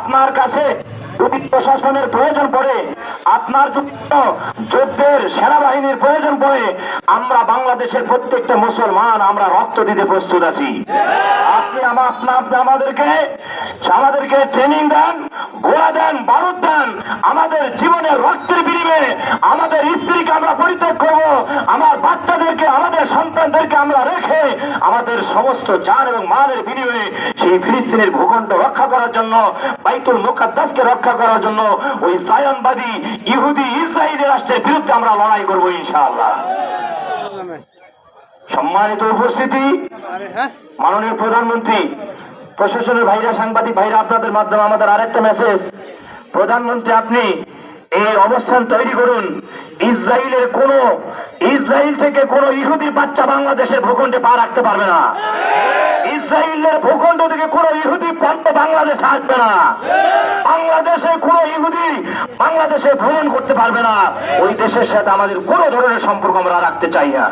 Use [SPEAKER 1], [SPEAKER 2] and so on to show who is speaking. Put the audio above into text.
[SPEAKER 1] আপনার কাছে যদি প্রশাসনের প্রয়োজন পড়ে, আপনার যুদ্ধের সেনাবাহিনীর প্রয়োজন পড়ে, আমরা বাংলাদেশের প্রত্যেকটা মুসলমান আমরা রক্ত দিতে প্রস্তুত আছি। আপনি আমাদেরকে ট্রেনিং দেন, গোলা দেন, বারুদ দেন, আমাদের জীবনের রক্তের বিনিময়ে আমাদের স্ত্রীকে আমরা পরিত্যাগ করব, আমার বাচ্চাদেরকে, আমাদের সন্তানদেরকে আমরা রেখে আমাদের সমস্ত জান এবং মালের বিনিময়ে সেই ফিলিস্তিনের ভূখণ্ড রক্ষা করার জন্য, বাইতুল মুকাদ্দাসকে রক্ষা করার জন্য ওই জায়নবাদী ইহুদি ইসরায়েলি রাষ্ট্রের বিরুদ্ধে আমরা লড়াই করব ইনশাআল্লাহ। সম্মানিত উপস্থিতি, মাননীয় প্রধানমন্ত্রী, প্রশাসনের ভাইরা, সাংবাদিক ভাইরা, আপনাদের মাধ্যমে আমাদের আরেকটা মেসেজ। প্রধানমন্ত্রী, আপনি এই অবস্থান তৈরি করুন, ইসরায়েল থেকে কোনো ইহুদি বাচ্চা বাংলাদেশের ভূখণ্ডে পা রাখতে পারবে না। ইসরায়েলের ভূখণ্ড থেকে কোনো ইহুদি পণ্য বাংলাদেশে আসবে না। বাংলাদেশে কোনো ইহুদি বাংলাদেশে ভ্রমণ করতে পারবে না। ওই দেশের সাথে আমাদের কোনো ধরনের সম্পর্ক আমরা রাখতে চাই না।